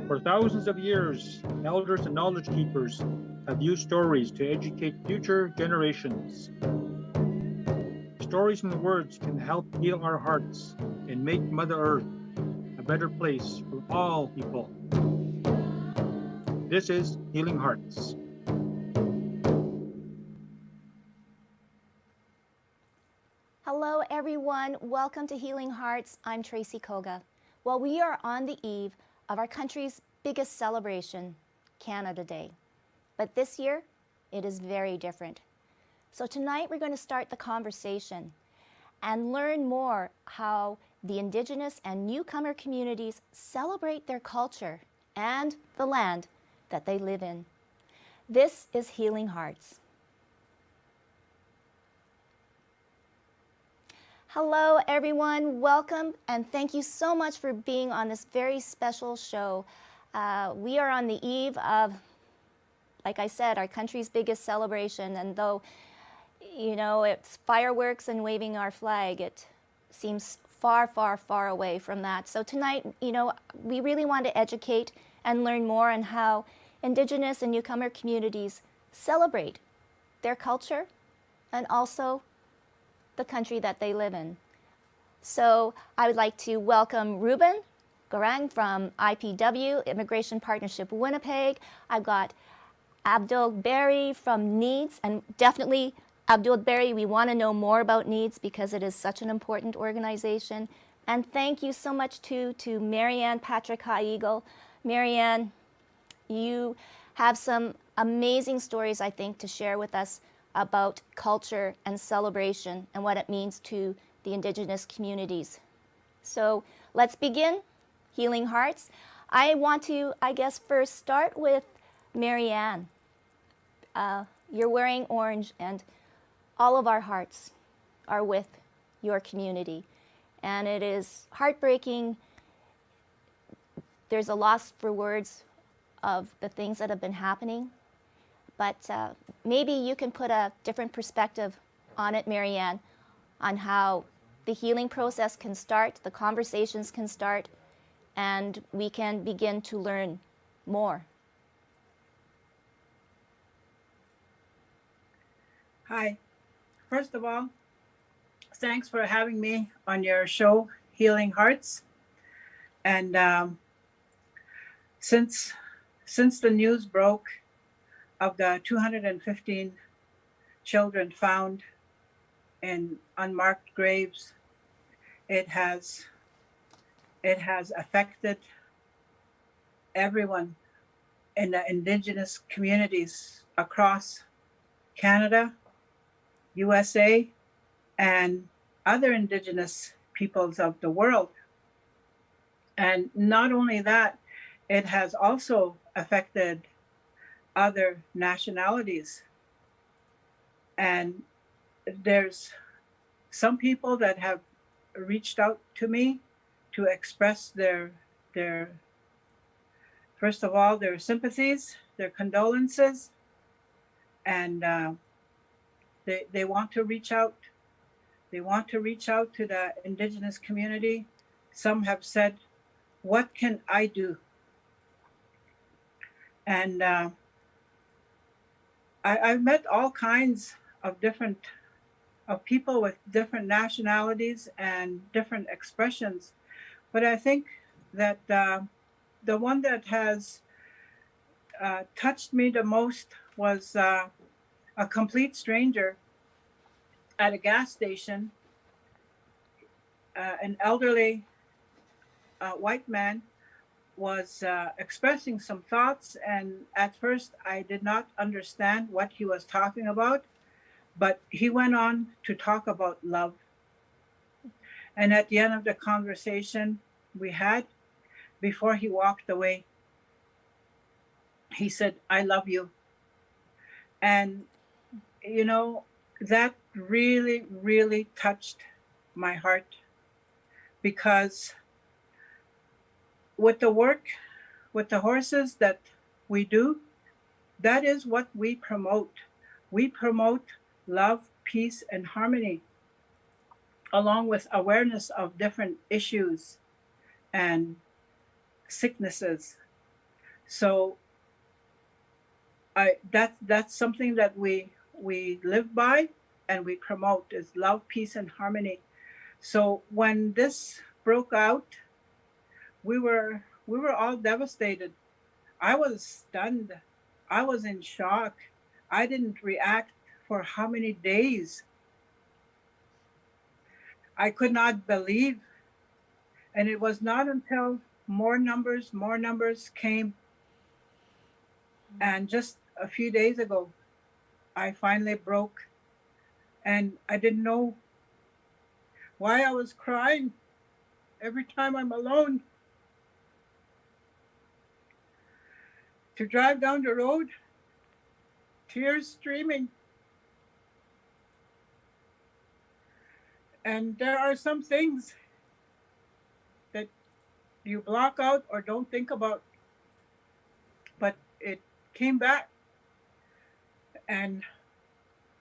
For thousands of years, elders and knowledge keepers have used stories to educate future generations. Stories and words can help heal our hearts and make Mother Earth a better place for all people. This is Healing Hearts. Hello, everyone. Welcome to Healing Hearts. I'm Tracy Koga. Well, we are on the eve of our country's biggest celebration, Canada Day. But this year, it is very different. So tonight, we're going to start the conversation and learn more how the Indigenous and newcomer communities celebrate their culture and the land that they live in. This is Healing Hearts. Hello, everyone. Welcome, and thank you so much for being on this very special show. We are on the eve of, like I said, our country's biggest celebration, and though, it's fireworks and waving our flag, it seems far, far, far away from that. So tonight, we really want to educate and learn more on how Indigenous and newcomer communities celebrate their culture and also the country that they live in. So I would like to welcome Ruben Garang from IPW, Immigration Partnership Winnipeg. I've got Abdul Berry from NEEDS, and definitely Abdul Berry, we want to know more about NEEDS because it is such an important organization. And thank you so much to Marianne Patrick High Eagle. Marianne, you have some amazing stories, I think, to share with us about culture and celebration and what it means to the Indigenous communities. So let's begin Healing Hearts. I want to, first start with Marianne. You're wearing orange, and all of our hearts are with your community. And it is heartbreaking. There's a loss for words of the things that have been happening. But maybe you can put a different perspective on it, Marianne, on how the healing process can start, the conversations can start, and we can begin to learn more. Hi. First of all, thanks for having me on your show, Healing Hearts. And since the news broke of the 215 children found in unmarked graves, it has affected everyone in the Indigenous communities across Canada, USA, and other Indigenous peoples of the world. And not only that, it has also affected other nationalities. And there's some people that have reached out to me to express their first of all, their sympathies, their condolences, and they want to reach out. They want to reach out to the Indigenous community. Some have said, what can I do? And I've met all kinds of people with different nationalities and different expressions. But I think that the one that has touched me the most was a complete stranger at a gas station, an elderly white man was expressing some thoughts, and at first I did not understand what he was talking about, but he went on to talk about love. And at the end of the conversation we had, before he walked away, he said, I love you. And, that really, really touched my heart, because with the work, with the horses that we do, that is what we promote. We promote love, peace, and harmony, along with awareness of different issues and sicknesses. So that's something that we live by and we promote is love, peace, and harmony. So when this broke out, we were all devastated. I was stunned. I was in shock. I didn't react for how many days. I could not believe. And it was not until more numbers came. And just a few days ago, I finally broke. And I didn't know why I was crying every time I'm alone. To drive down the road, tears streaming. And there are some things that you block out or don't think about. But it came back. And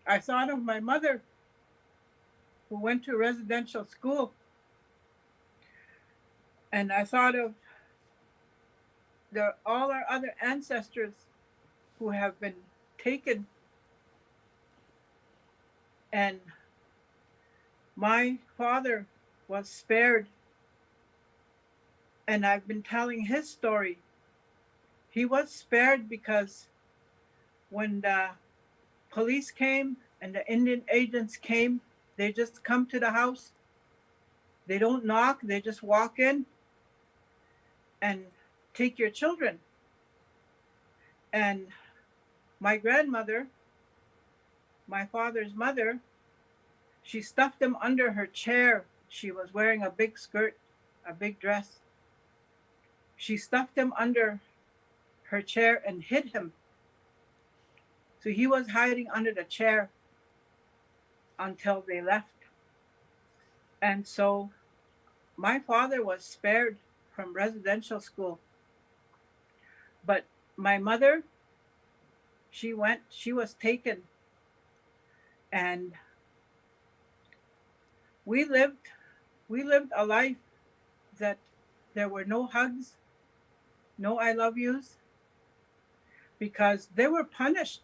I thought of my mother who went to residential school. And I thought of all our other ancestors who have been taken. And my father was spared. And I've been telling his story. He was spared because when the police came and the Indian agents came, they just come to the house. They don't knock, they just walk in and take your children. And my grandmother, my father's mother, she stuffed him under her chair. She was wearing a big skirt, a big dress. She stuffed him under her chair and hid him. So he was hiding under the chair until they left. And so my father was spared from residential school. But my mother, she was taken. And we lived a life that there were no hugs, no I love yous, because they were punished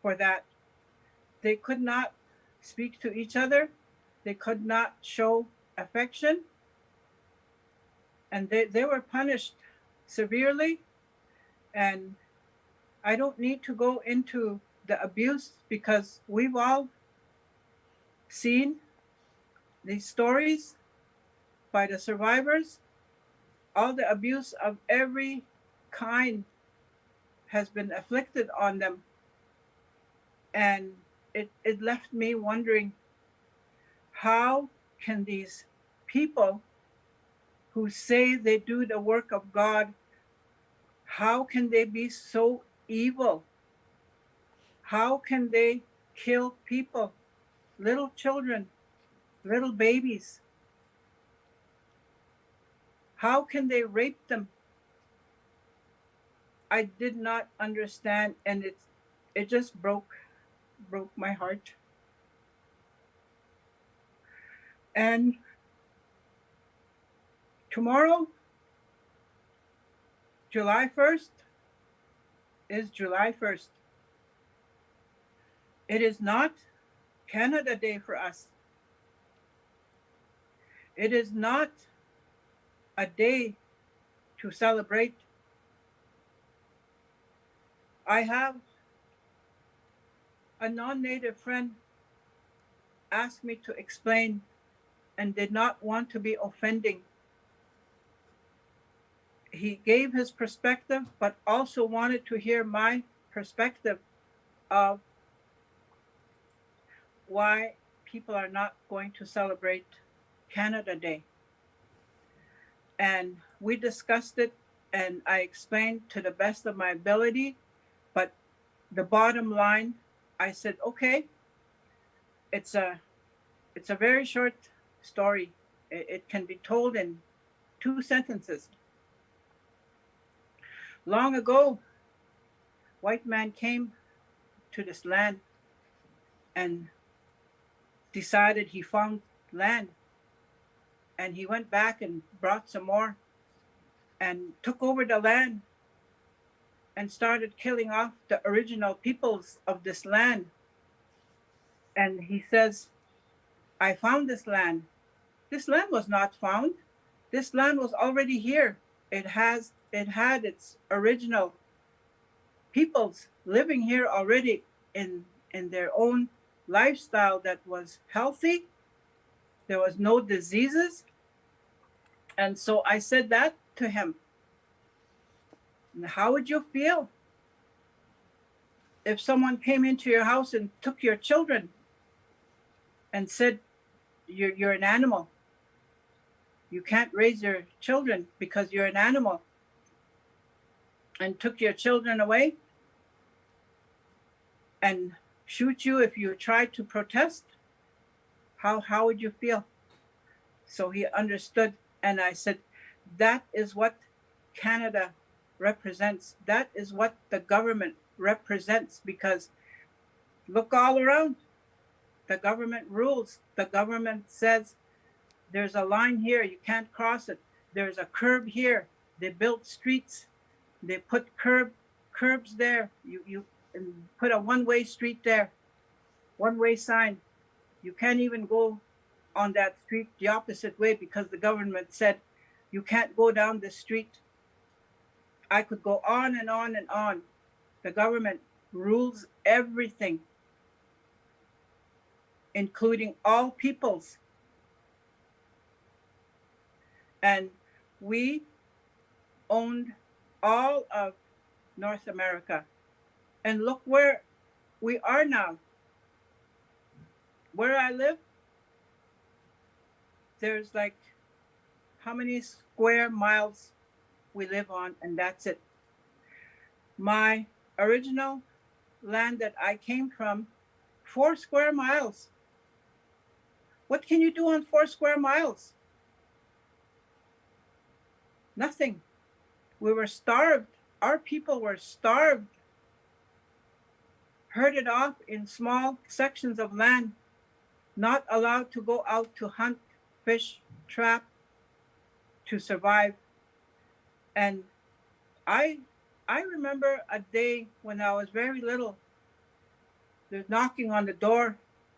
for that. They could not speak to each other. They could not show affection. And they were punished severely. And I don't need to go into the abuse because we've all seen these stories by the survivors. All the abuse of every kind has been afflicted on them. And it left me wondering, how can these people who say they do the work of God, how can they be so evil? How can they kill people, little children, little babies? How can they rape them? I did not understand, and it just broke my heart. And tomorrow, July 1st, is July 1st. It is not Canada Day for us. It is not a day to celebrate. I have a non-native friend ask me to explain and did not want to be offending. He gave his perspective, but also wanted to hear my perspective of why people are not going to celebrate Canada Day. And we discussed it, and I explained to the best of my ability, but the bottom line, I said, okay, it's a very short story. It can be told in 2 sentences. Long ago, white man came to this land and decided he found land, and he went back and brought some more and took over the land and started killing off the original peoples of this land. And he says, I found this land. This land was not found. This land was already here. It had its original peoples living here already in their own lifestyle that was healthy. There was no diseases. And so I said that to him. How would you feel if someone came into your house and took your children and said, you're an animal? You can't raise your children because you're an animal, and took your children away and shoot you if you tried to protest? How would you feel? So he understood, and I said, that is what Canada represents. That is what the government represents, because look all around. The government rules. The government says there's a line here, you can't cross it. There's a curb here. They built streets. They put curbs there. You put a one-way street there, one-way sign. You can't even go on that street the opposite way because the government said you can't go down the street. I could go on and on and on. The government rules everything, including all peoples. And we owned all of North America. And look where we are now. Where I live, there's like how many square miles we live on, and that's it. My original land that I came from, 4 square miles. What can you do on 4 square miles? Nothing. We were starved. Our people were starved, herded off in small sections of land, not allowed to go out to hunt, fish, trap, to survive. And I remember a day when I was very little, they're knocking on the door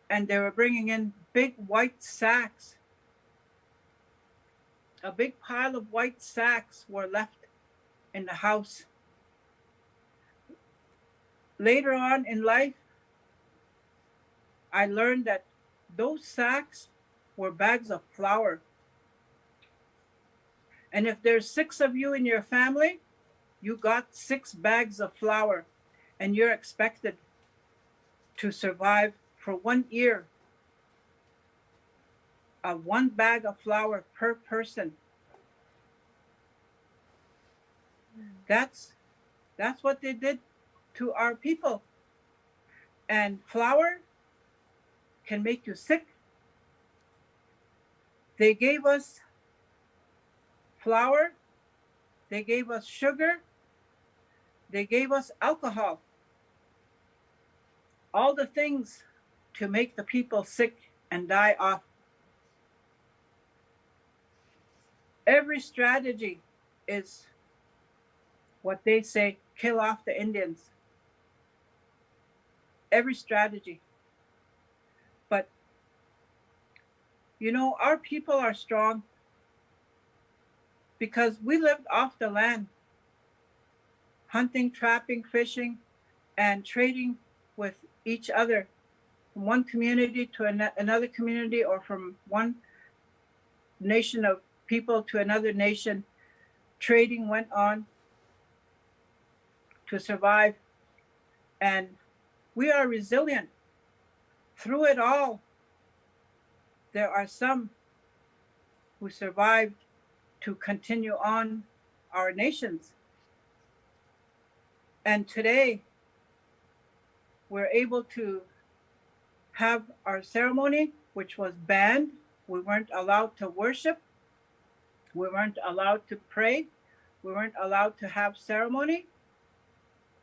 and they were bringing in big white sacks. A big pile of white sacks were left in the house. Later on in life, I learned that those sacks were bags of flour. And if there's 6 of you in your family, you got 6 bags of flour, and you're expected to survive for 1 year. 1 bag of flour per person. That's what they did to our people. And flour can make you sick. They gave us flour, they gave us sugar, they gave us alcohol. All the things to make the people sick and die off. Every strategy is what they say, kill off the Indians. Every strategy. But, you know, our people are strong because we lived off the land, hunting, trapping, fishing, and trading with each other, from one community to another community, or from one nation of people to another nation. Trading went on to survive, and we are resilient through it all. There are some who survived to continue on our nations. And today, we're able to have our ceremony, which was banned. We weren't allowed to worship. We weren't allowed to pray. We weren't allowed to have ceremony.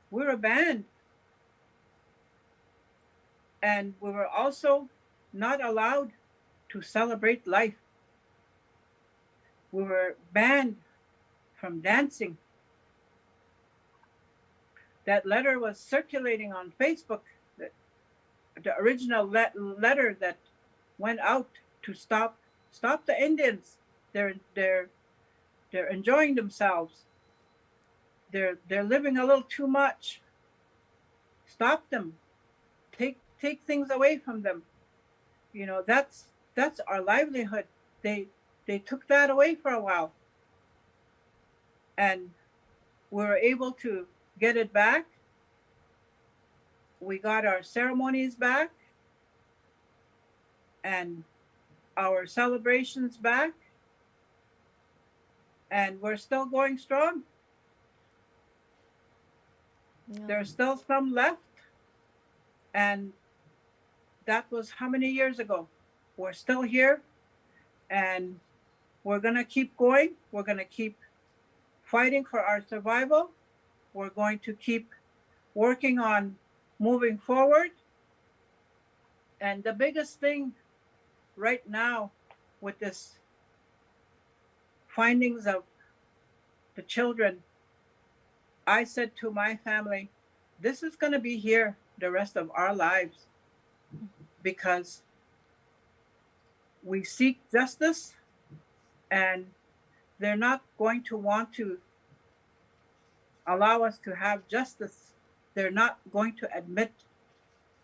We were banned. And we were also not allowed to celebrate life. We were banned from dancing. that letter was circulating on Facebook, the original letter that went out to stop the Indians. They're enjoying themselves. They're living a little too much. Stop them. Take things away from them. You know, that's our livelihood. They took that away for a while, and we were able to get it back. We got our ceremonies back and our celebrations back, and we're still going strong. No. There's still some left, and that was how many years ago? We're still here, and we're gonna keep going. We're gonna keep fighting for our survival. We're going to keep working on moving forward. And the biggest thing right now with this findings of the children, I said to my family, this is going to be here the rest of our lives, because we seek justice, and they're not going to want to allow us to have justice. They're not going to admit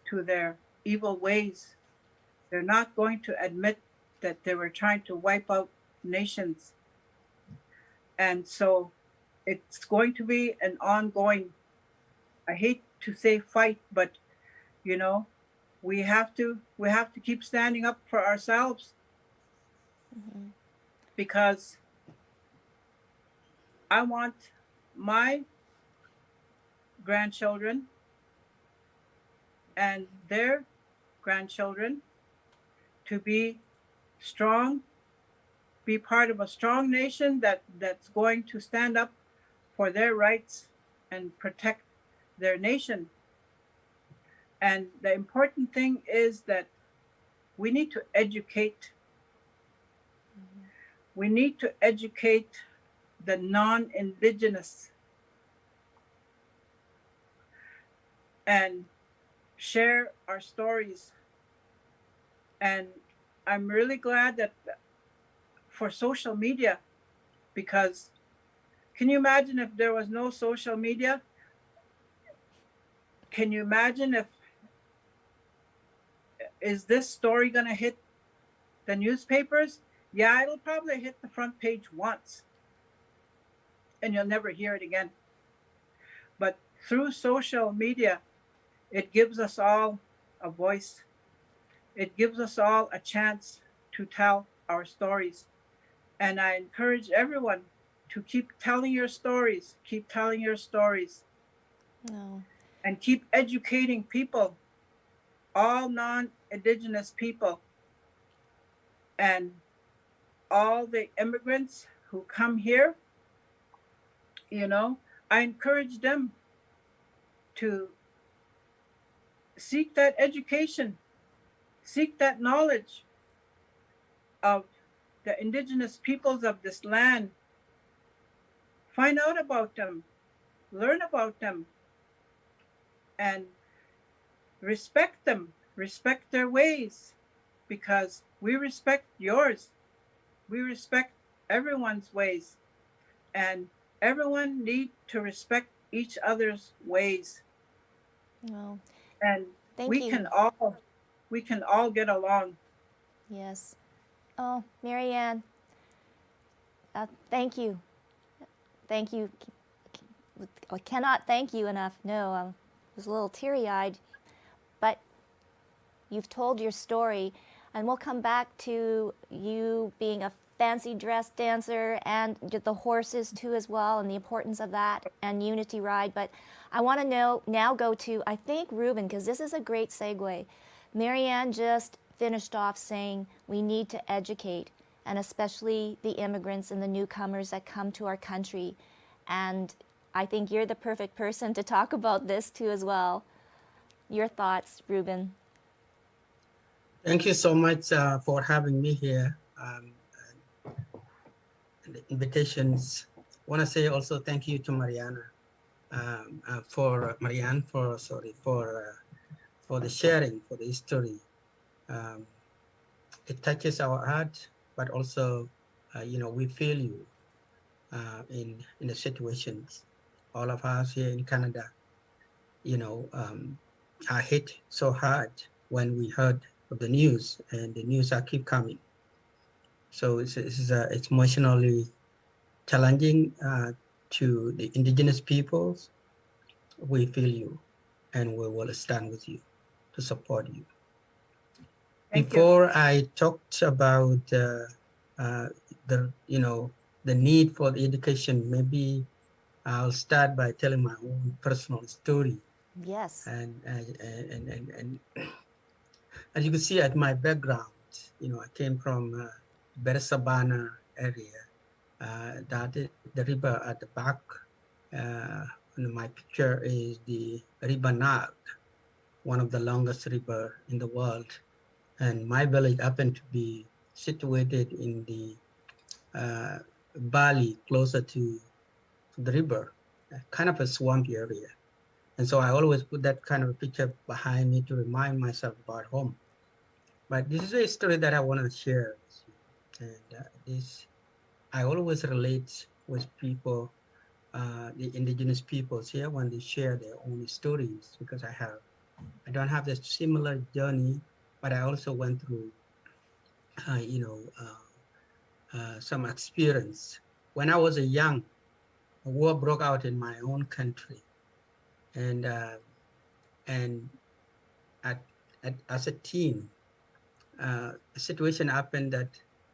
to their evil ways. They're not going to admit that they were trying to wipe out nations. And so it's going to be an ongoing, I hate to say fight, but you know, we have to keep standing up for ourselves. Mm-hmm. Because I want my grandchildren and their grandchildren to be strong, be part of a strong nation that's going to stand up for their rights and protect their nation. And the important thing is that we need to educate. Mm-hmm. We need to educate the non-Indigenous and share our stories. And I'm really glad that for social media, because can you imagine if there was no social media? Can you imagine is this story going to hit the newspapers? Yeah, it'll probably hit the front page once, and you'll never hear it again. But through social media, it gives us all a voice. It gives us all a chance to tell our stories. And I encourage everyone to keep telling your stories, keep telling your stories. No. And keep educating people, all non-Indigenous people, and all the immigrants who come here. You know, I encourage them to seek that education, seek that knowledge of the Indigenous peoples of this land. Find out about them, learn about them, and respect them, respect their ways, because we respect yours. We respect everyone's ways, and everyone need to respect each other's ways. No. And Thank we you. can all get along. Yes. Oh, Marianne, thank you. Thank you. I cannot thank you enough. No, I was a little teary-eyed, but you've told your story, and we'll come back to you being a fancy dress dancer and the horses too as well, and the importance of that, and Unity Ride. But I want to now go to, I think, Ruben, because this is a great segue. Marianne just finished off saying we need to educate, and especially the immigrants and the newcomers that come to our country. And I think you're the perfect person to talk about this too as well. Your thoughts, Ruben? Thank you so much for having me here. And the invitations. I want to say also thank you to Mariana for Marianne for the sharing, for the history. Um, it touches our heart, but also, we feel you in the situations. All of us here in Canada, are hit so hard when we heard of the news, and the news are keep coming. So it's emotionally challenging to the indigenous peoples. We feel you, and we will stand with you to support you. Thank you. Before I talked about uh, the need for the education, maybe I'll start by telling my own personal story. Yes. And as you can see at my background, I came from Bersabana area. The river at the back in my picture is the River Nile, one of the longest river in the world. And my village happened to be situated in the valley closer to the river, kind of a swampy area. And so I always put that kind of a picture behind me to remind myself about home. But this is a story that I want to share with you. And I always relate with people, the indigenous peoples here, when they share their own stories, because I don't have a similar journey, but I also went through, some experience. When I was a young, a war broke out in my own country, and and at, as a teen, a situation happened that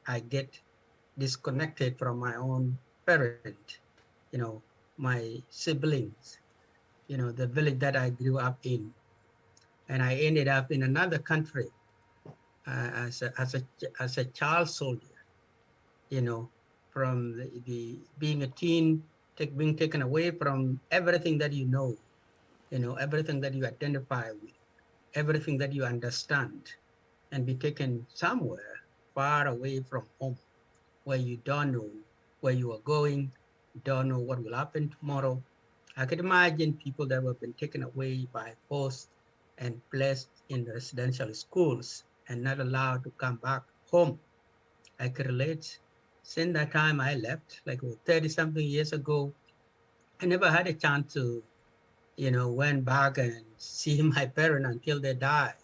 I get disconnected from my own parent, my siblings, the village that I grew up in, and I ended up in another country as a child soldier, from the being a teen, being taken away from everything that everything that you identify with, everything that you understand, and be taken somewhere far away from home, where you don't know where you are going, don't know what will happen tomorrow. I could imagine people that have been taken away by force and placed in residential schools and not allowed to come back home. I could relate. Since that time I left, like 30 something years ago, I never had a chance to, went back and see my parents until they died.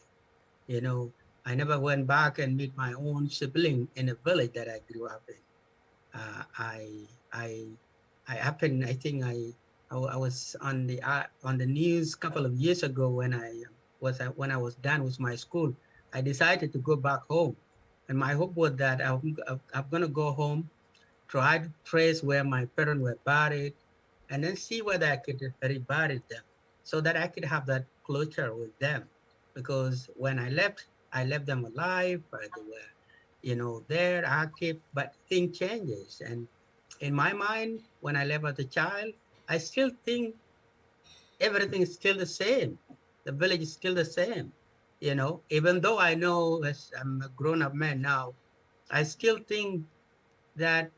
You know, I never went back and meet my own sibling in a village that I grew up in. Uh, I, I, I happened. I think I was on the news a couple of years ago when when I was done with my school. I decided to go back home, and my hope was that I'm going to go home, try to trace where my parents were buried, and then see whether I could rebury them, so that I could have that closure with them. Because when I left them alive. They were, there active, but thing changes. And in my mind, when I left as a child, I still think everything is still the same. The village is still the same. Even though I know as I'm a grown-up man now, I still think that,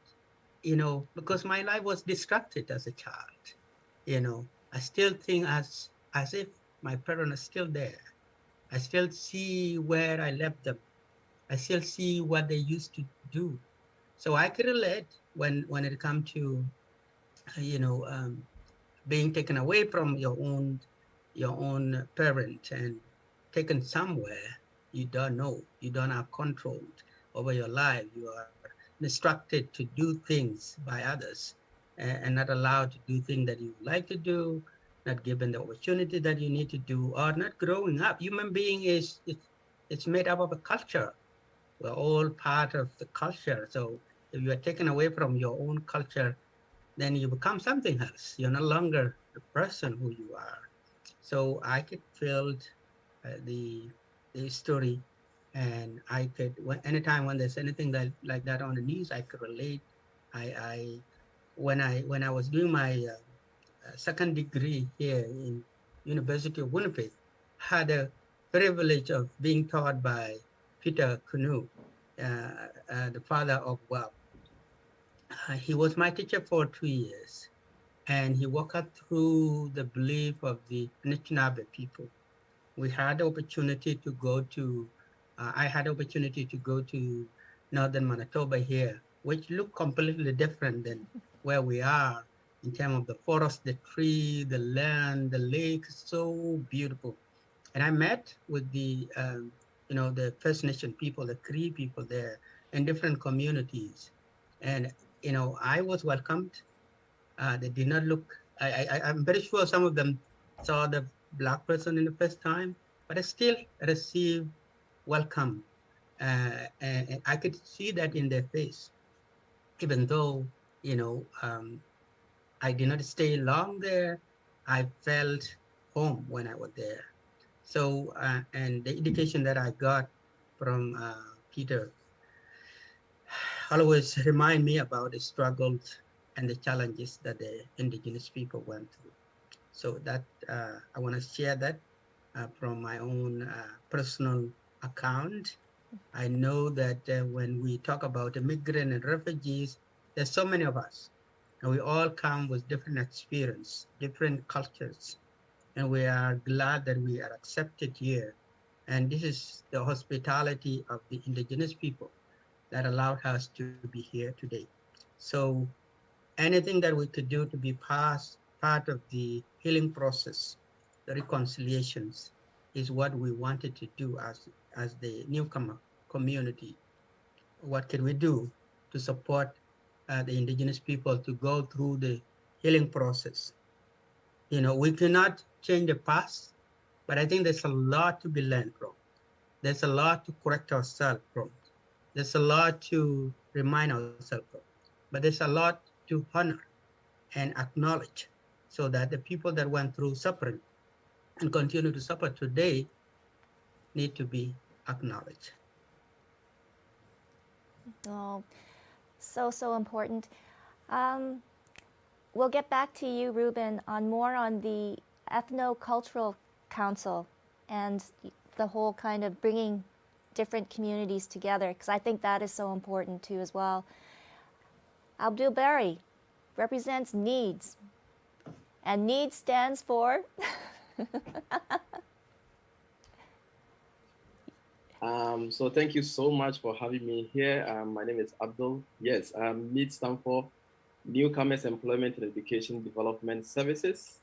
because my life was distracted as a child, I still think as if my parents are still there. I still see where I left them. I still see what they used to do. So I can relate when it comes to, you know, um, being taken away from your own parent and taken somewhere you don't know. You don't have control over your life. You are instructed to do things by others, and not allowed to do things that you like to do, not given the opportunity that you need to do, or not growing up. Human being it's made up of a culture. We're all part of the culture. So if you are taken away from your own culture, then you become something else. You're no longer the person who you are. So I could feel the story, and I could, anytime when there's anything like that on the news, I could relate. I when I was doing my second degree here in University of Winnipeg, had a privilege of being taught by Peter Canoe, the father of WAP. He was my teacher for 2 years. and he walked us through the belief of the Anishinaabe people. We had the opportunity to go to, I had the opportunity to go to northern Manitoba here, which look completely different than where we are in terms of the forest, the tree, the land, the lake, so beautiful. And I met with the First Nation people, the Cree people there in different communities. And, I was welcomed. They did not look, I'm very sure some of them saw the Black person in the first time, but I still received welcome. And I could see that in their face, even though, I did not stay long there. I felt home when I was there. So, and the education that I got from Peter always remind me about the struggles and the challenges that the indigenous people went through. So that I want to share that from my own personal account. I know that when we talk about immigrant and refugees, there's so many of us, and we all come with different experience, different cultures, and we are glad that we are accepted here. And this is the hospitality of the indigenous people that allowed us to be here today. So anything that we could do to be part of the healing process, the reconciliations, is what we wanted to do as the newcomer community. What can we do to support the indigenous people to go through the healing process? We cannot change the past, but I think there's a lot to be learned from. There's a lot to correct ourselves from. There's a lot to remind ourselves from. But there's a lot to honor and acknowledge so that the people that went through suffering and continue to suffer today need to be acknowledged. Oh, so important. Um, we'll get back to you, Ruben, on more on the ethno-cultural council and the whole kind of bringing different communities together, because I think that is so important too as well. Abdul Bari represents NEEDS, and NEEDS stands for So thank you so much for having me here. My name is Abdul. Yes, NEED stands for Newcomers Employment and Education Development Services.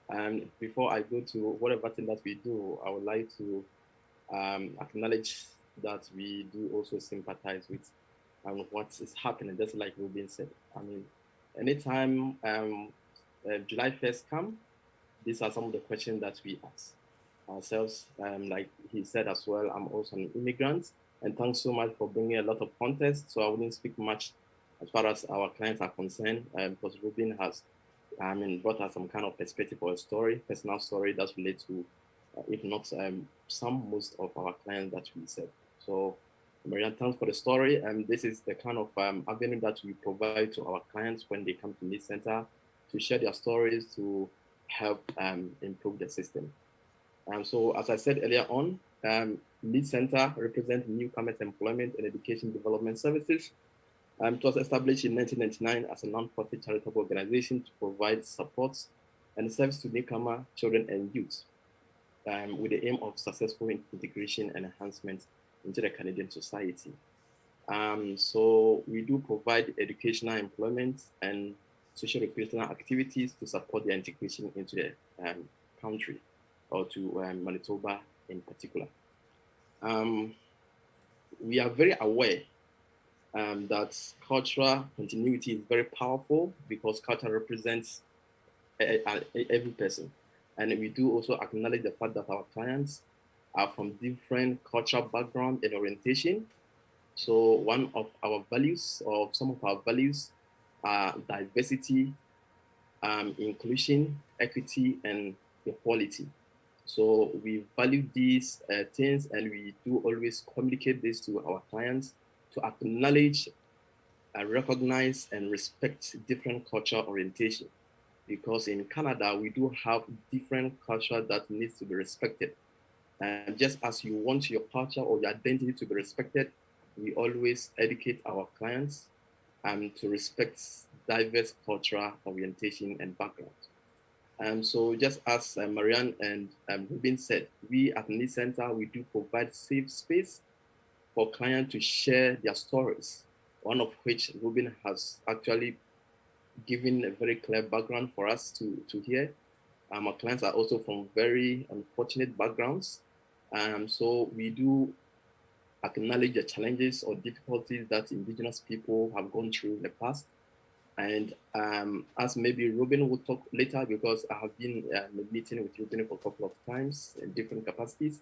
And before I go to whatever thing that we do, I would like to acknowledge that we do also sympathize with what is happening, just like Ruben said. I mean, anytime July 1st come, these are some of the questions that we ask ourselves. Like he said as well, I'm also an immigrant, and thanks so much for bringing a lot of context. So I wouldn't speak much as far as our clients are concerned, because Ruben has, brought us some kind of perspective or a story, personal story that relates to, if not most of our clients that we serve. So Marianne, thanks for the story. And this is the kind of avenue that we provide to our clients when they come to NEED Center to share their stories, to help improve the system. So as I said earlier on, NEED Center represents Newcomers Employment and Education Development Services. It was established in 1999 as a non-profit charitable organization to provide support and service to newcomer children and youth with the aim of successful integration and enhancement into the Canadian society. So we do provide educational, employment, and social recreational activities to support their integration into the country, or to Manitoba in particular. We are very aware that cultural continuity is very powerful because culture represents every person. And we do also acknowledge the fact that our clients are from different cultural background and orientation. So one of our values, or some of our values, are diversity, inclusion, equity, and equality. So we value these things, and we do always communicate this to our clients to acknowledge, recognize, and respect different cultural orientation. Because in Canada, we do have different culture that needs to be respected. And just as you want your culture or your identity to be respected, we always educate our clients to respect diverse cultural orientation and background. So just as Marianne and Ruben said, we at Need Center, we do provide safe space for clients to share their stories, one of which Ruben has actually given a very clear background for us to hear. Our clients are also from very unfortunate backgrounds. So we do acknowledge the challenges or difficulties that Indigenous people have gone through in the past. And as maybe Ruben will talk later, because I have been meeting with Ruben for a couple of times in different capacities.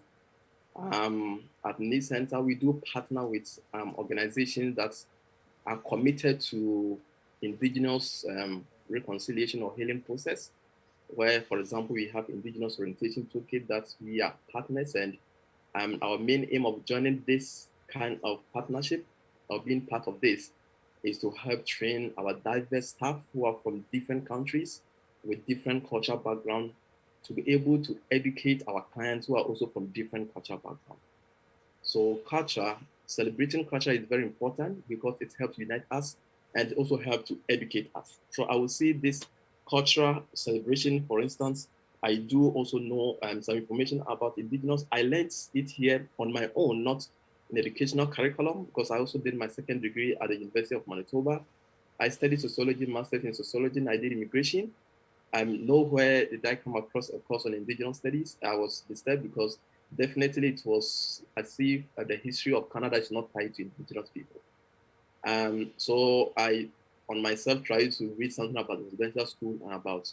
At Need Center, we do partner with organizations that are committed to Indigenous reconciliation or healing process, where, for example, we have Indigenous Orientation Toolkit that we are partners, and our main aim of joining this kind of partnership or being part of this is to help train our diverse staff who are from different countries with different cultural background to be able to educate our clients who are also from different cultural background. So culture, celebrating culture is very important because it helps unite us and also help to educate us. So I would say this cultural celebration, for instance, I do also know some information about Indigenous. I learned it here on my own, not in educational curriculum, because I also did my second degree at the University of Manitoba. I studied sociology, master's in sociology, and I did immigration. Nowhere did I come across a course on Indigenous studies. I was disturbed because definitely it was as if the history of Canada is not tied to Indigenous people. So I, on myself, tried to read something about the residential school and about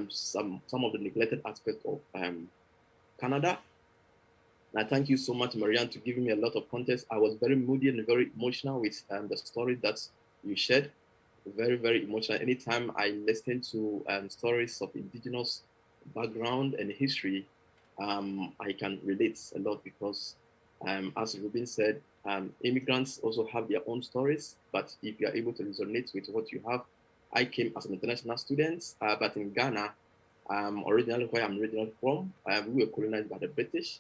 some of the neglected aspects of Canada. And I thank you so much, Marianne, to giving me a lot of context. I was very moody and very emotional with the story that you shared. Very, very emotional. Anytime I listen to stories of Indigenous background and history, I can relate a lot because, as Ruben said, immigrants also have their own stories. But if you are able to resonate with what you have, I came as an international student, but in Ghana, originally where I'm originally from, we were colonized by the British.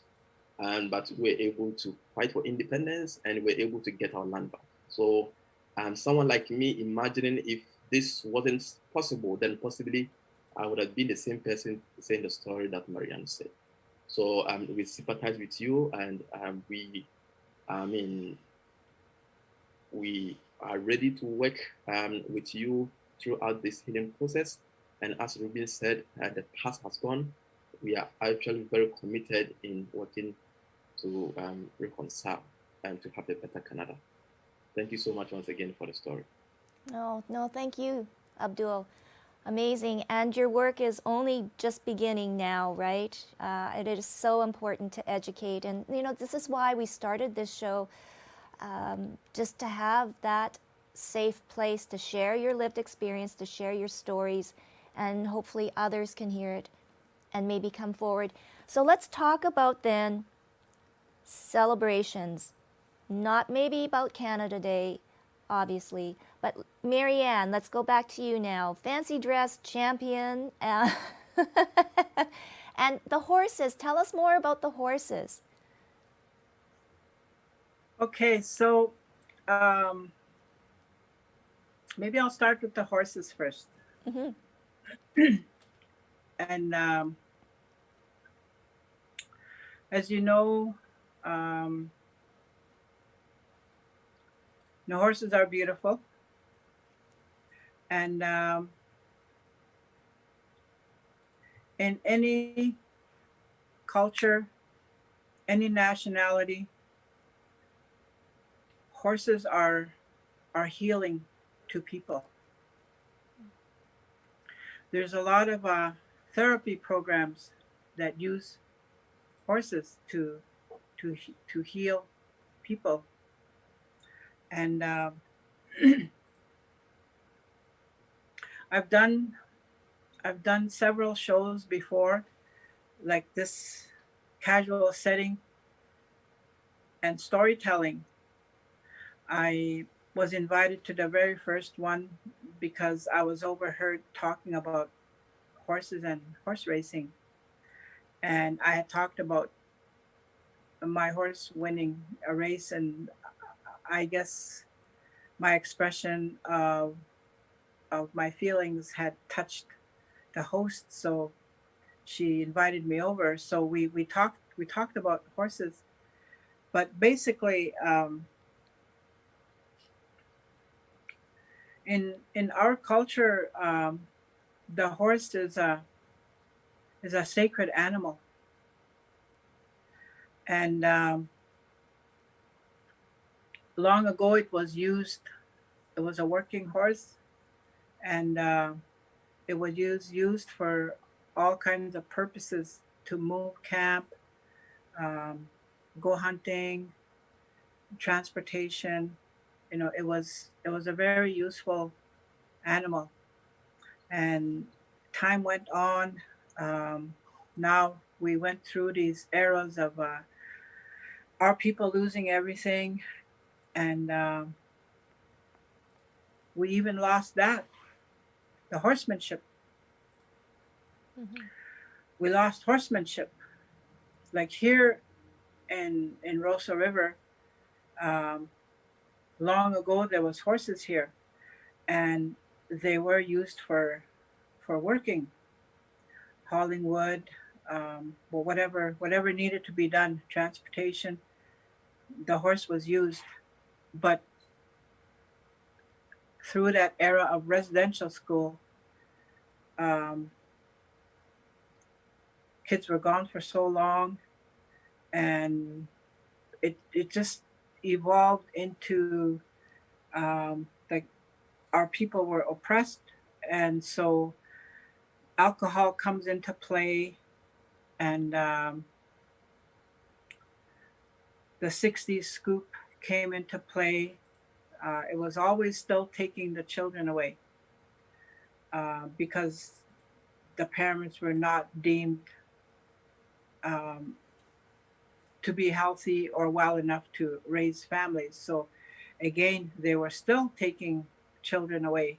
But we were able to fight for independence and we were able to get our land back. So someone like me imagining if this wasn't possible, then possibly I would have been the same person saying the story that Marianne said. So we sympathize with you, and we are ready to work with you throughout this healing process. And as Ruben said, the past has gone. We are actually very committed in working to reconcile and to have a better Canada. Thank you so much once again for the story. No, thank you, Abdul. Amazing. And your work is only just beginning now, right? It is so important to educate. And, this is why we started this show, just to have that safe place to share your lived experience, to share your stories, and hopefully others can hear it and maybe come forward. So let's talk about then celebrations, not maybe about Canada Day, obviously, but Marianne, let's go back to you now. Fancy dress champion, and the horses. Tell us more about the horses. Okay, so maybe I'll start with the horses first. Mm-hmm. And as you know, the horses are beautiful. And in any culture, any nationality, horses are healing to people. There's a lot of therapy programs that use horses to heal people. And I've done several shows before, like this casual setting and storytelling. I was invited to the very first one because I was overheard talking about horses and horse racing. And I had talked about my horse winning a race, and I guess my expression of of my feelings had touched the host, so she invited me over. So we talked about horses, but basically, in our culture, the horse is a sacred animal, and long ago it was used. It was a working horse, and it was used for all kinds of purposes, to move camp, um, go hunting, transportation. You know, it was a very useful animal. And time went on. Um, Now we went through these eras of our people losing everything, and we even lost that, the horsemanship. Mhm. We lost horsemanship. Like here in Rosa River, um, long ago there was horses here, and they were used for working, hauling wood, or whatever needed to be done, transportation. The horse was used, but through that era of residential school, um, kids were gone for so long, and it just evolved into, like, our people were oppressed, and so alcohol comes into play, and the 60s scoop came into play. It was always still taking the children away, because the parents were not deemed um, to be healthy or well enough to raise families. So again, they were still taking children away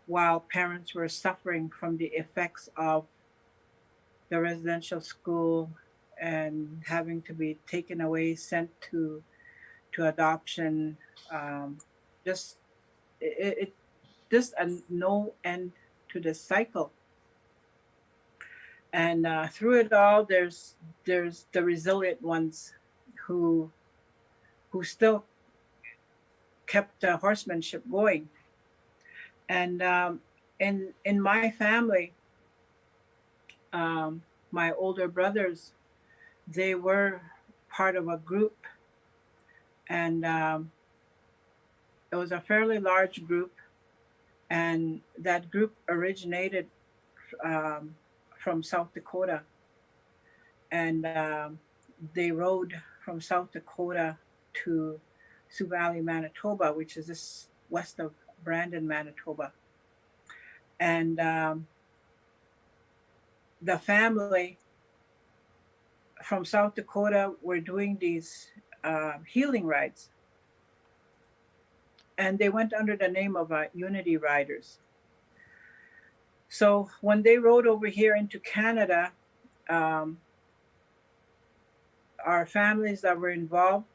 while parents were suffering from the effects of the residential school and having to be taken away, sent to adoption. Um, just it just a no end to the cycle. And through it all, there's the resilient ones who still kept horsemanship going. And in my family, um, my older brothers, they were part of a group, and it was a fairly large group, and that group originated um, from South Dakota, and they rode from South Dakota to Sioux Valley, Manitoba, which is just west of Brandon, Manitoba. And the family from South Dakota were doing these healing rides, and they went under the name of Unity Riders. So when they rode over here into Canada, um, our families that were involved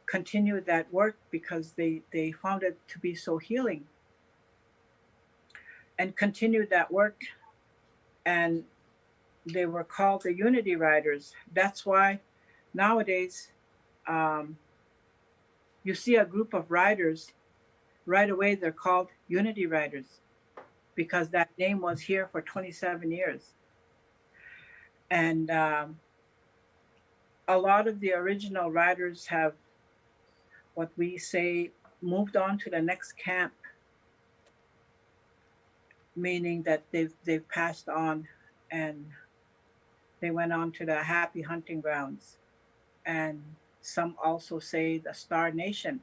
continued that work because they found it to be so healing, and continued that work. And they were called the Unity Riders. That's why nowadays, um, you see a group of riders, right away they're called Unity Riders, because that name was here for 27 years. And a lot of the original riders have, what we say, moved on to the next camp, meaning that they've passed on, and they went on to the happy hunting grounds. And some also say the Star Nation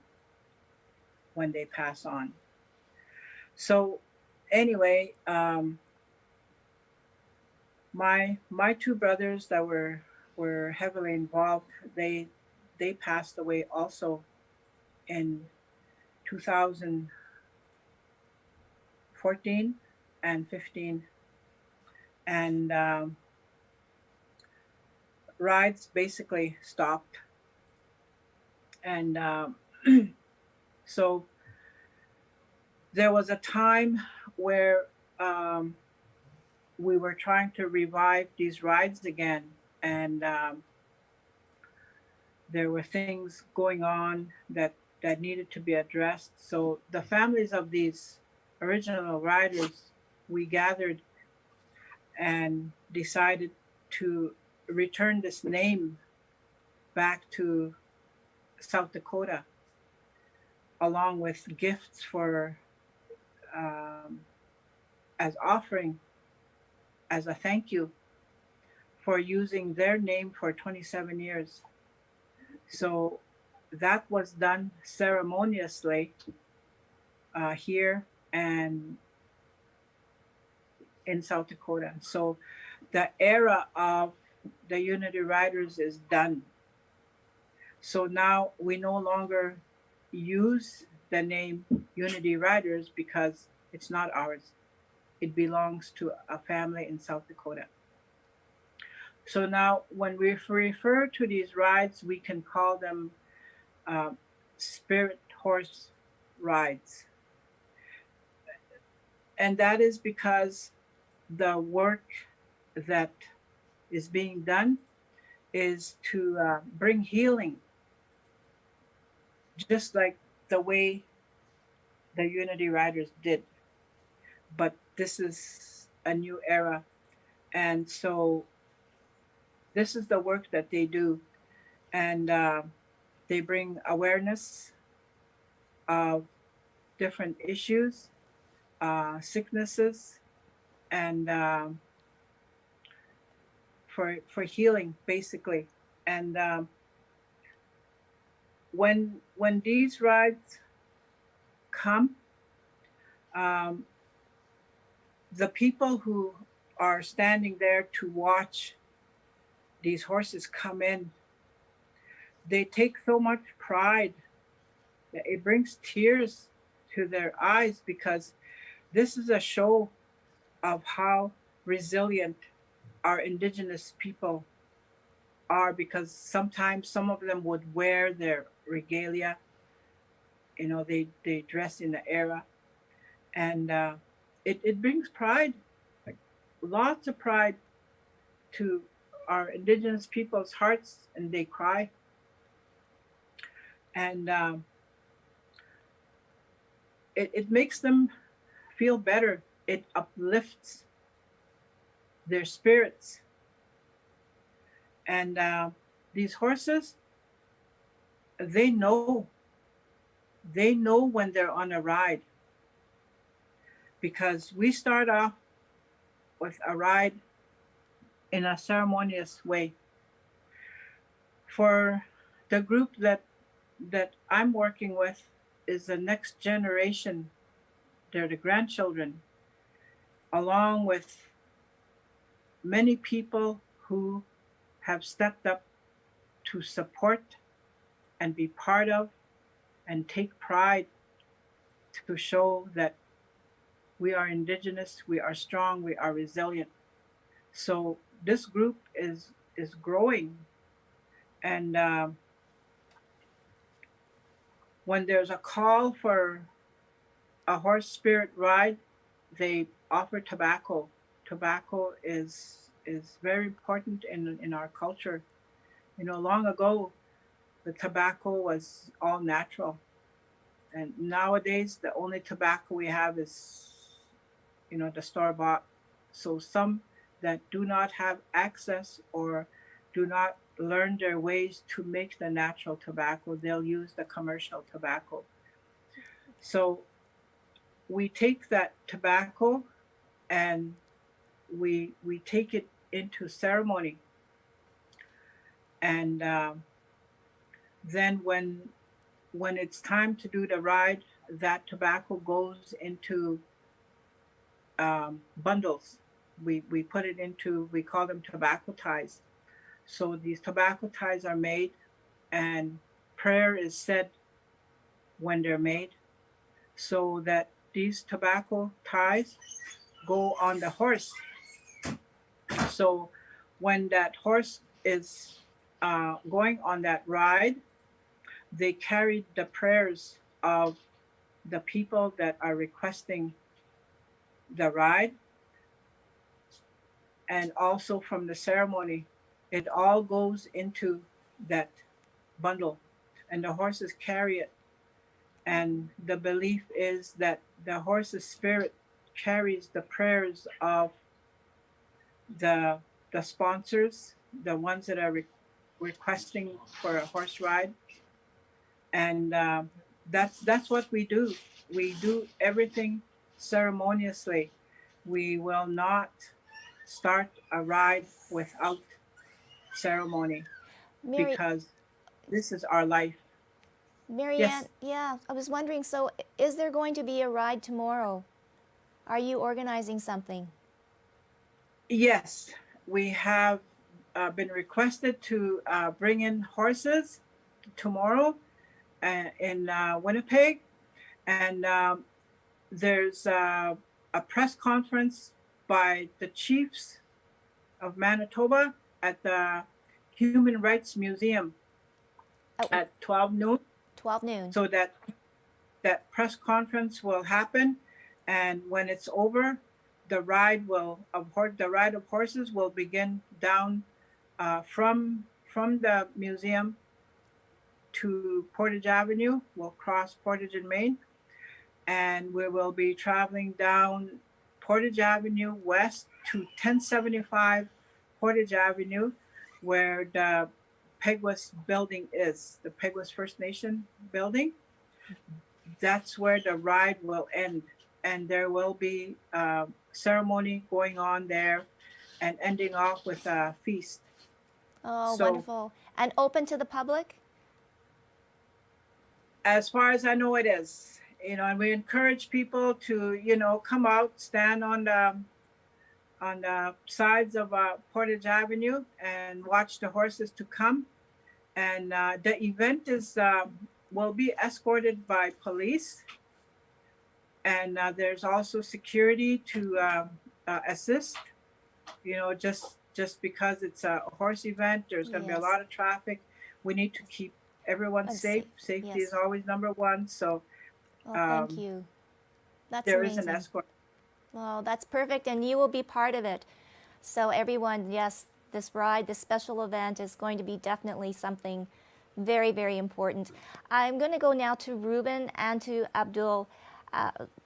when they pass on. So anyway, my two brothers that were heavily involved, they passed away also in 2014 and 15, and rides basically stopped. And so there was a time where we were trying to revive these rides again, and there were things going on that needed to be addressed. So the families of these original riders, we gathered and decided to return this name back to South Dakota, along with gifts for as offering, as a thank you for using their name for 27 years. So that was done ceremoniously here and in South Dakota. So the era of the Unity Riders is done. So now we no longer use the name Unity Riders because it's not ours. It belongs to a family in South Dakota. So now when we refer to these rides, we can call them spirit horse rides. And that is because the work that is being done is to bring healing, just like the way the Unity Riders did. But this is a new era. And so this is the work that they do. And they bring awareness of different issues, sicknesses, and for healing, basically. And when these rides come, the people who are standing there to watch these horses come in, they take so much pride that it brings tears to their eyes, because this is a show of how resilient our indigenous people are, because sometimes some of them would wear their regalia, you know, they dress in the era, and it brings pride, like lots of pride, to our indigenous people's hearts, and they cry. And it makes them feel better. It uplifts their spirits. And these horses, they know when they're on a ride, because we start off with a ride in a ceremonious way. For the group that I'm working with is the next generation. They're the grandchildren, along with many people who have stepped up to support and be part of and take pride to show that we are indigenous, we are strong, we are resilient. So this group is growing, and when there's a call for a horse spirit ride, they offer tobacco. Tobacco is very important in our culture. You know, long ago, the tobacco was all natural, and nowadays the only tobacco we have is, you know, the store bought. So some that do not have access or do not learn their ways to make the natural tobacco, they'll use the commercial tobacco. So we take that tobacco and we take it into ceremony, and then when it's time to do the ride, that tobacco goes into bundles. We put it into, we call them tobacco ties. So these tobacco ties are made, and prayer is said when they're made, so that these tobacco ties go on the horse. So when that horse is going on that ride, they carry the prayers of the people that are requesting the ride and also from the ceremony. It all goes into that bundle, and the horses carry it. And the belief is that the horse's spirit carries the prayers of the the sponsors, the ones that are requesting for a horse ride, and that's what we do. We do everything ceremoniously. We will not start a ride without ceremony Mary, because this is our life. Marianne, Yes, yeah, I was wondering, so is there going to be a ride tomorrow? Are you organizing something? yes, we have been requested to bring in horses tomorrow in Winnipeg, and there's a press conference by the chiefs of Manitoba at the Human Rights Museum At at 12 noon. 12 noon. So that press conference will happen, and when it's over, the ride of horses will begin down from the museum to Portage Avenue. We'll cross Portage and Main, and we will be traveling down Portage Avenue west to 1075 Portage Avenue, where the Peguis building is, the Peguis First Nation building. That's where the ride will end, and there will be a ceremony going on there and ending off with a feast. Oh, So, wonderful. And open to the public? as far as I know, it is. And we encourage people to, come out, stand on the sides of Portage Avenue and watch the horses to come. And the event will be escorted by police, and there's also security to assist. Just because it's a horse event, there's going to be a Yes. lot of traffic. We need to keep everyone safe. Safety yes. is always number one. So Oh, thank you. That's there amazing. is an escort. Oh, that's perfect, and you will be part of it. So everyone, yes, this ride, this special event is going to be definitely something very, very important. I'm going to go now to Ruben and to Abdul,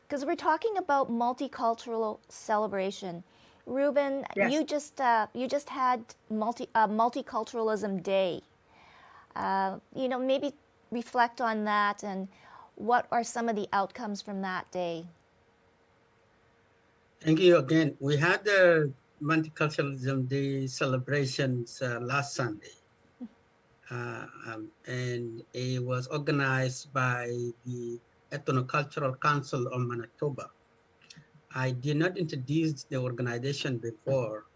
because we're talking about multicultural celebration. Ruben, Yes. you just had multiculturalism day. Maybe reflect on that and what are some of the outcomes from that day? Thank you again. We had the Multiculturalism Day celebrations last Sunday. And it was organized by the Ethnocultural Council of Manitoba. I did not introduce the organization before.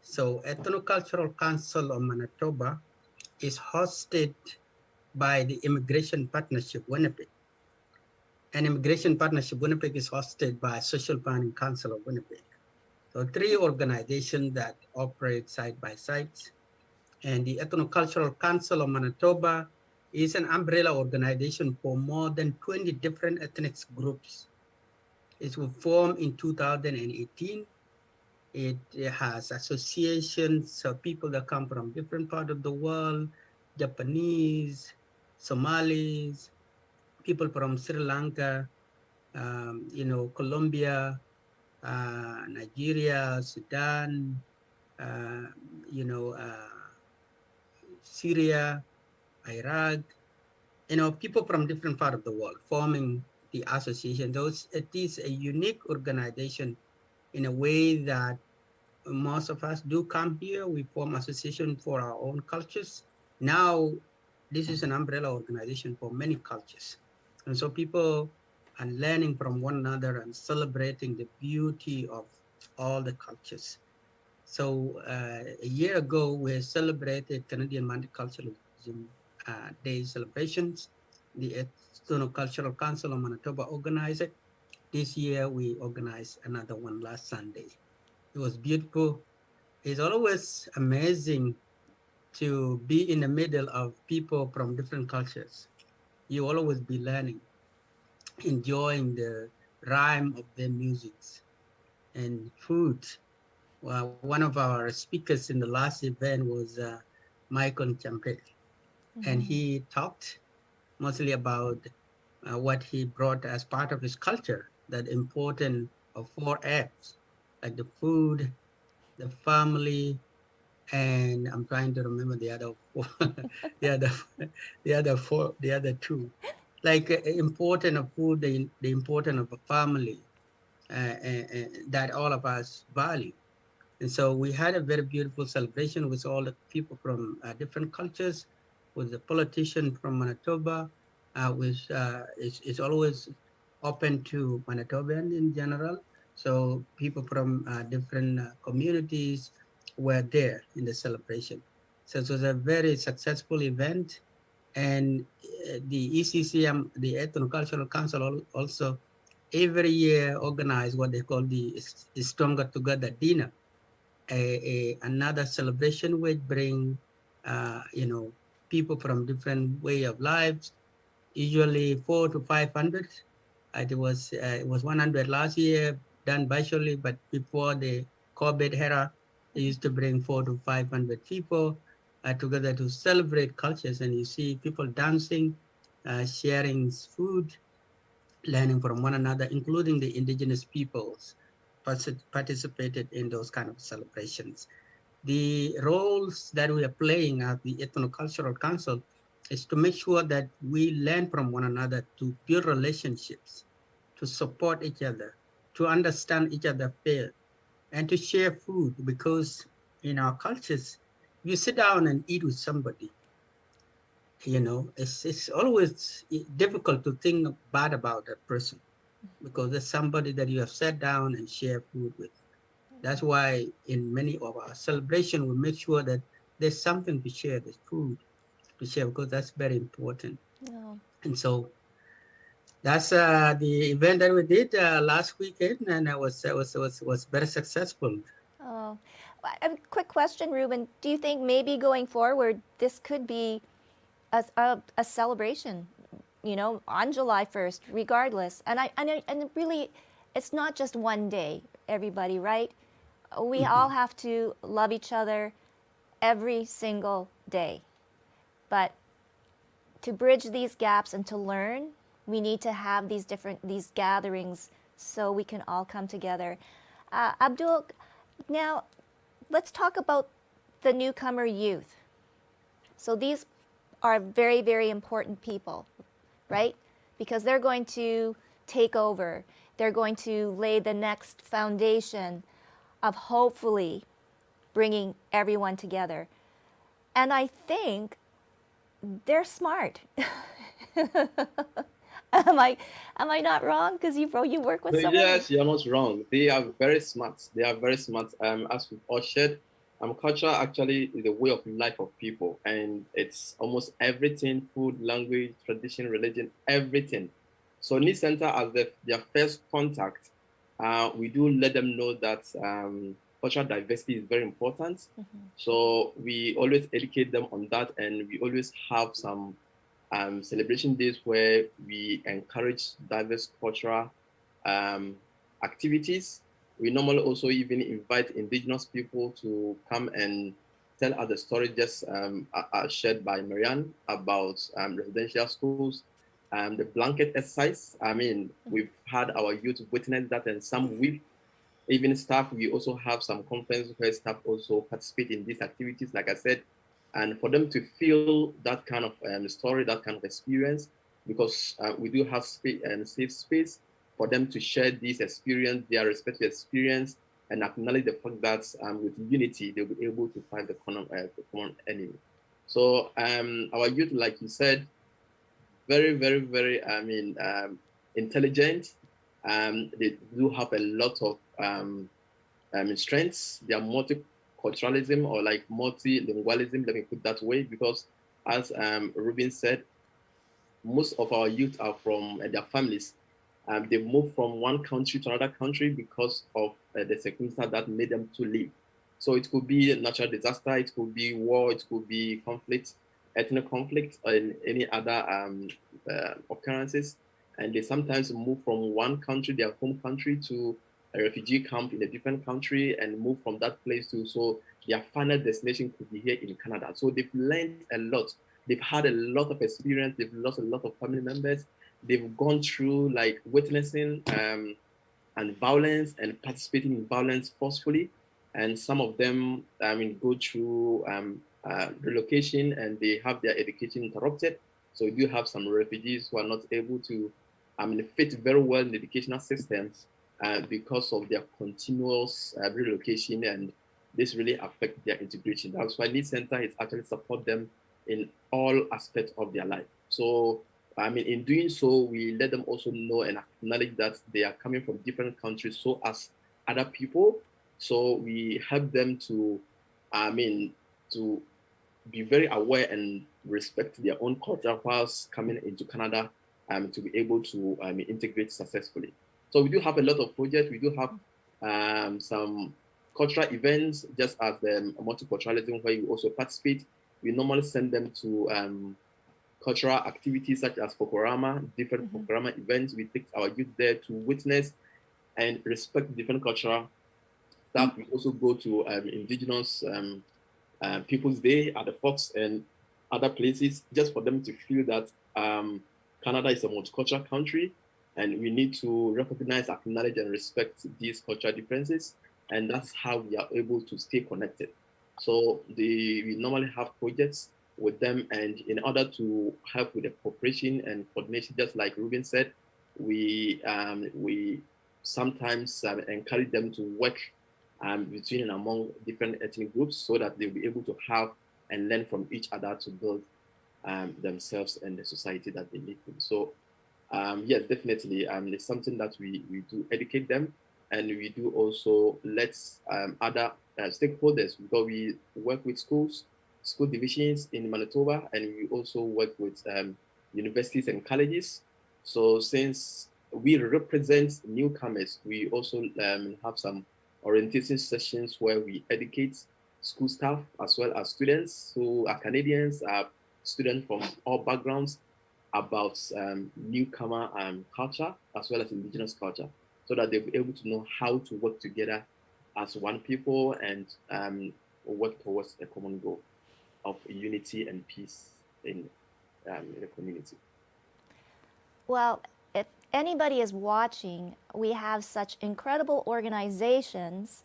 So Ethnocultural Council of Manitoba is hosted by the Immigration Partnership Winnipeg. And Immigration Partnership Winnipeg is hosted by Social Planning Council of Winnipeg. So 3 organizations that operate side by side. And the Ethnocultural Council of Manitoba is an umbrella organization for more than 20 different ethnic groups. It was formed in 2018. It has associations of people that come from different parts of the world, Japanese, Somalis, people from Sri Lanka, Colombia, Nigeria, Sudan, Syria, Iraq, people from different parts of the world forming the association. It is a unique organization in a way that most of us do come here. We form association for our own cultures. Now, this is an umbrella organization for many cultures. And so people are learning from one another and celebrating the beauty of all the cultures. So a year ago, we celebrated Canadian Multiculturalism Day celebrations. The Ethnocultural Council of Manitoba organized it. This year, we organized another one last Sunday. It was beautiful. It's always amazing to be in the middle of people from different cultures. You will always be learning, enjoying the rhyme of their musics, and food. Well, one of our speakers in the last event was Michael Champel, and he talked mostly about what he brought as part of his culture, that important of 4 Fs, like the food, the family, and I'm trying to remember the other four, the other, the other two, like important of food, the important of a family, that all of us value. And so we had a very beautiful celebration with all the people from different cultures, with the politician from Manitoba, which is always open to Manitoban in general. So people from different communities were there in the celebration. So it was a very successful event. And the ECCM, the Ethnocultural Council, also every year organize what they call the Stronger Together dinner, another celebration which bring people from different way of lives, usually 400 to 500. It was 100 last year, done virtually, but before the COVID era, they used to bring 400 to 500 people together to celebrate cultures, and you see people dancing, sharing food, learning from one another, including the indigenous peoples participated in those kind of celebrations. The roles that we are playing at the Ethnocultural Council is to make sure that we learn from one another, to build relationships, to support each other, to understand each other better, and to share food, because in our cultures, you sit down and eat with somebody, it's always difficult to think bad about that person, because there's somebody that you have sat down and share food with. That's why in many of our celebration, we make sure that there's something to share, there's food to share, because that's very important. Yeah. And so that's the event that we did last weekend, and it was very successful. Oh, a quick question, Ruben. Do you think maybe going forward, this could be a celebration, on July 1st, regardless? And really, it's not just one day, everybody, right? We all have to love each other every single day. But to bridge these gaps and to learn, we need to have these gatherings so we can all come together. Abdul, now let's talk about the newcomer youth. So these are very, very important people, right? Because they're going to take over. They're going to lay the next foundation of hopefully bringing everyone together. And I think they're smart. Am I not wrong? Because you work with someone. Yes, you're not wrong. They are very smart. They are very smart. As we've all shared, culture actually is the way of life of people, and it's almost everything: food, language, tradition, religion, everything. So Need Center, as their first contact, we do let them know that cultural diversity is very important. Mm-hmm. So we always educate them on that, and we always have some celebration days where we encourage diverse cultural activities. We normally also even invite indigenous people to come and tell us the story just shared by Marianne about residential schools, the blanket exercise. We've had our youth witness that, and some weep. Even staff, we also have some conferences where staff also participate in these activities, like I said, and for them to feel that kind of story, that kind of experience, because we do have safe space for them to share this experience, their respective experience, and acknowledge the fact that with unity, they'll be able to fight the common enemy. So our youth, like you said, very, very, very, intelligent. They do have a lot of strengths. They are multiculturalism, or like multilingualism, let me put that way, because as Ruben said, most of our youth are from their families. They moved from one country to another country because of the circumstance that made them to leave. So it could be a natural disaster, it could be war, it could be conflict, ethnic conflict, and any other occurrences. And they sometimes move from one country, their home country, to a refugee camp in a different country and move from that place to, so their final destination could be here in Canada. So they've learned a lot. They've had a lot of experience. They've lost a lot of family members. They've gone through like witnessing and violence and participating in violence forcefully. And some of them, go through relocation and they have their education interrupted. So we do have some refugees who are not able to fit very well in the educational systems because of their continuous relocation, and this really affects their integration. That's why Need Center is actually support them in all aspects of their life. So in doing so, we let them also know and acknowledge that they are coming from different countries, so as other people. So we help them to, to be very aware and respect their own culture whilst coming into Canada to be able to integrate successfully. So we do have a lot of projects. We do have some cultural events, just as the multiculturalism, where you also participate. We normally send them to cultural activities such as Fokorama, different Fokorama events. We take our youth there to witness and respect different cultural stuff. We also go to Indigenous People's Day at the Fox and other places, just for them to feel that Canada is a multicultural country, and we need to recognize, acknowledge, and respect these cultural differences. And that's how we are able to stay connected. So we normally have projects with them, and in order to help with the cooperation and coordination, just like Ruben said, we sometimes encourage them to work between and among different ethnic groups, so that they'll be able to have and learn from each other to build themselves and the society that they live in. So yes, definitely, it's something that we do educate them, and we do also let other stakeholders, because we work with schools, school divisions in Manitoba, and we also work with universities and colleges. So since we represent newcomers, we also have some orientation sessions where we educate school staff as well as students who are Canadians, students from all backgrounds, about newcomer culture as well as Indigenous culture, so that they'll be able to know how to work together as one people and work towards a common goal of unity and peace in the community. Well, if anybody is watching, we have such incredible organizations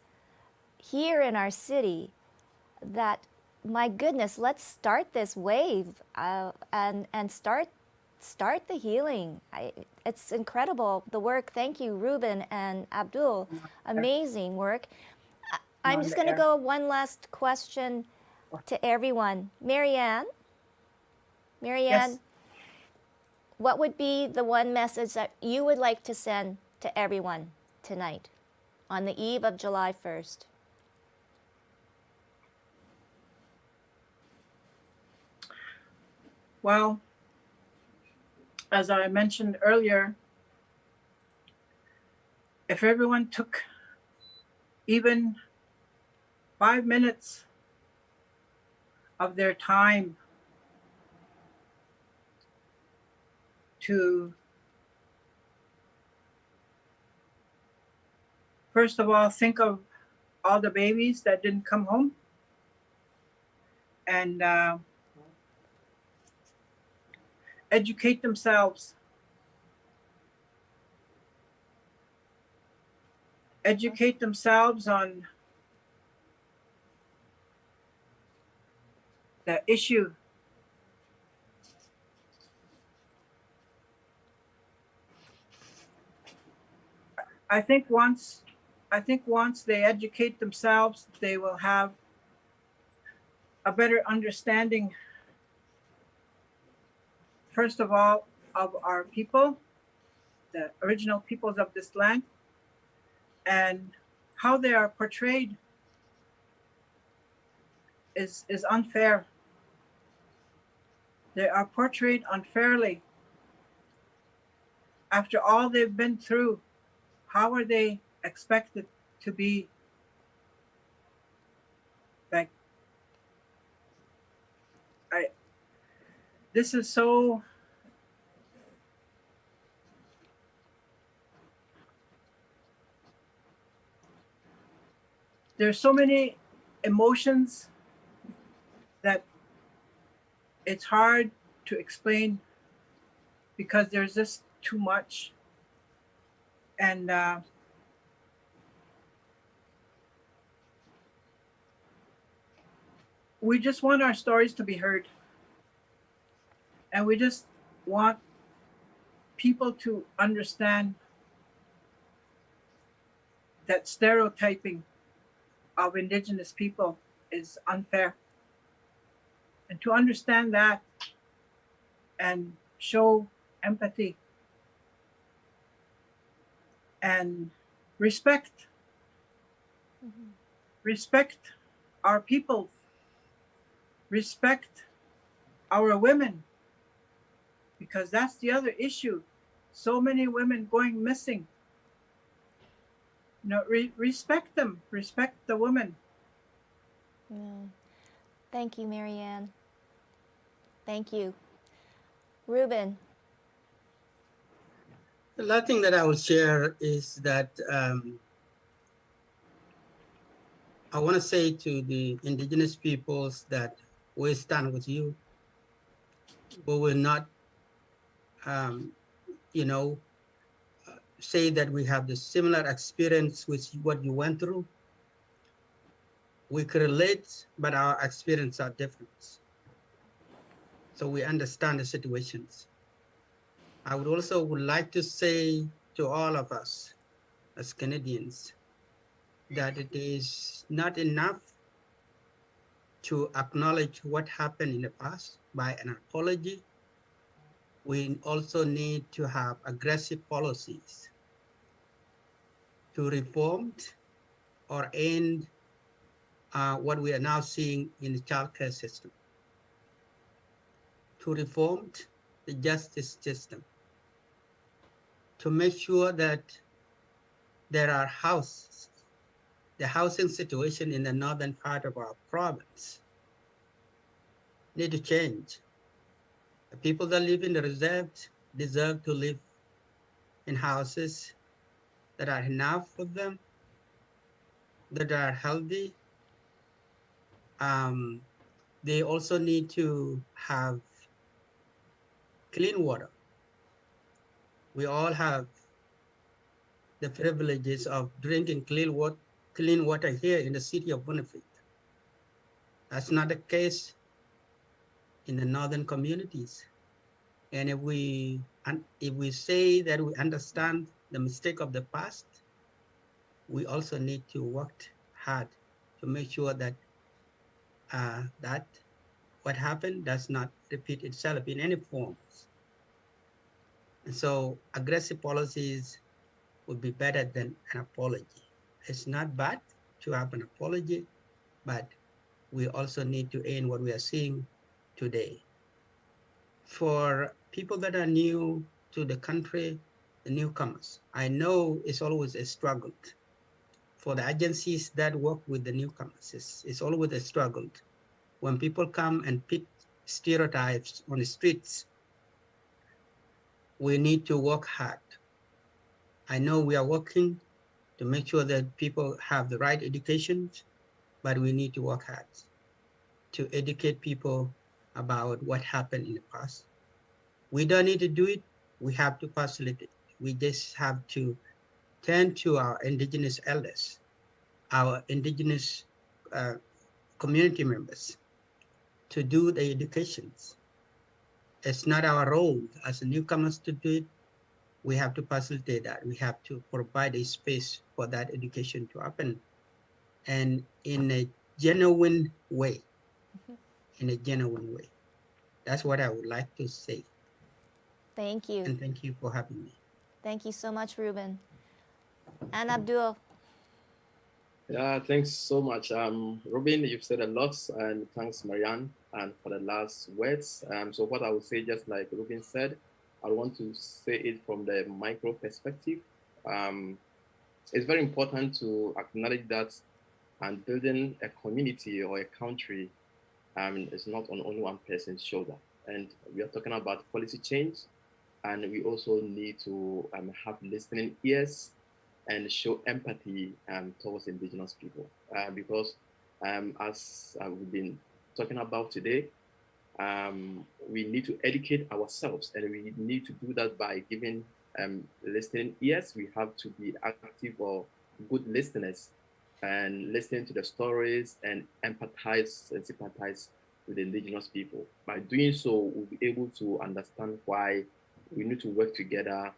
here in our city that, my goodness, let's start this wave and start the healing. It's incredible, the work. Thank you, Ruben and Abdul. Amazing work. I'm just going to go one last question to everyone. Marianne, Yes. what would be the one message that you would like to send to everyone tonight on the eve of July 1st? Well, as I mentioned earlier, if everyone took even 5 minutes of their time to, first of all, think of all the babies that didn't come home, and educate themselves. Educate themselves on the issue. I think once they educate themselves, they will have a better understanding, first of all, of our people, the original peoples of this land, and how they are portrayed is unfair. They are portrayed unfairly. After all they've been through, how are they expected to be like? This is so there's so many emotions that it's hard to explain because there's just too much. And we just want our stories to be heard. And we just want people to understand that stereotyping of Indigenous people is unfair. And to understand that and show empathy and respect. Respect our people. Respect our women. Because that's the other issue. So many women going missing. No, respect them. Respect the women. Yeah. Thank you, Marianne. Thank you. Ruben. The last thing that I will share is that I want to say to the indigenous peoples that we stand with you. We will not, you know, say that we have the similar experience with what you went through. We can relate, but our experiences are different. So we understand the situations. I would also like to say to all of us as Canadians that it is not enough to acknowledge what happened in the past by an apology. We also need to have aggressive policies to reform or end what we are now seeing in the childcare system, to reform the justice system, to make sure that there are houses. The housing situation in the northern part of our province need to change. The people that live in the reserves deserve to live in houses that are enough for them, that are healthy. They also need to have clean water. We all have the privileges of drinking clean water here in the city of Winnipeg. That's not the case in the northern communities. And if we say that we understand the mistake of the past, we also need to work hard to make sure that that what happened does not repeat itself in any forms. And so aggressive policies would be better than an apology. It's not bad to have an apology, but we also need to end what we are seeing today. For people that are new to the country, the newcomers, I know it's always a struggle. For the agencies that work with the newcomers, it's always a struggle. When people come and pick stereotypes on the streets, we need to work hard. I know we are working to make sure that people have the right education, but we need to work hard to educate people about what happened in the past. We don't need to do it. We have to facilitate. We just have to turn to our indigenous elders, our indigenous community members to do the educations. It's not our role as newcomers to do it. We have to facilitate that. We have to provide a space for that education to happen, and in a genuine way. In a genuine way. That's what I would like to say. Thank you. And thank you for having me. Thank you so much, Ruben. And Abdul. Yeah, thanks so much. Robin, you've said a lot, and thanks, Marianne, and for the last words. So what I would say, just like Robin said, I want to say it from the micro perspective. It's very important to acknowledge that and building a community or a country is not on only one person's shoulder. And we are talking about policy change, and we also need to have listening ears and show empathy towards Indigenous people. Because as we've been talking about today, we need to educate ourselves, and we need to do that by giving listening ears. We have to be active or good listeners and listen to the stories and empathize and sympathize with the Indigenous people. By doing so, we'll be able to understand why we need to work together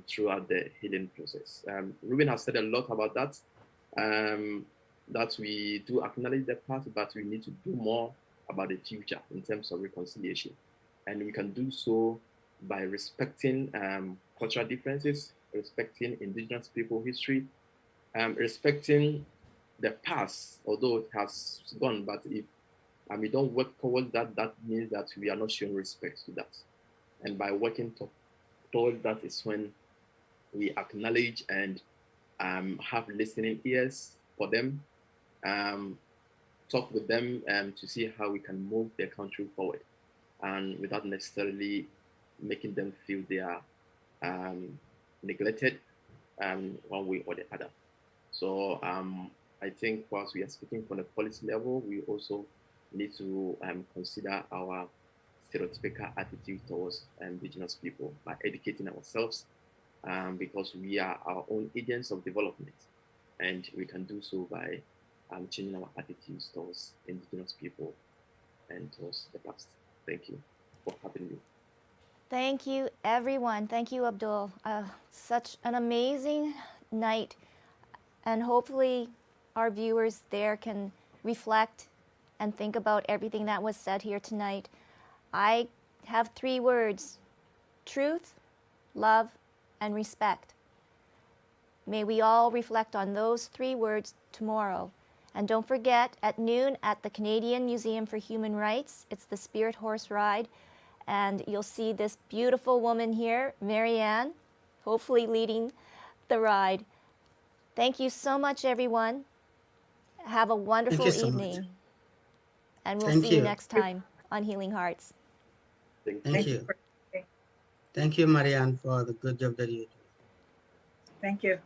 throughout the healing process. Ruben has said a lot about that, that we do acknowledge the past, but we need to do more about the future in terms of reconciliation. And we can do so by respecting cultural differences, respecting Indigenous people history, respecting the past, although it has gone, but if we don't work towards that, that means that we are not showing respect to that. And by working towards that is when we acknowledge and have listening ears for them, talk with them to see how we can move their country forward, and without necessarily making them feel they are neglected one way or the other. So I think whilst we are speaking from the policy level, we also need to consider our stereotypical attitude towards Indigenous people by educating ourselves, because we are our own agents of development, and we can do so by changing our attitudes towards Indigenous people and towards the past. Thank you for having me. Thank you, everyone. Thank you, Abdul. Such an amazing night. And hopefully our viewers there can reflect and think about everything that was said here tonight. I have 3 words: truth, love, and respect. May we all reflect on those 3 words tomorrow. And don't forget, at noon at the Canadian Museum for Human Rights, it's the Spirit Horse Ride. And you'll see this beautiful woman here, Marianne, hopefully leading the ride. Thank you so much, everyone. Have a wonderful evening. Much. And we'll see you next time on Healing Hearts. Thank you. Thank you, Marianne, for the good job that you do. Thank you.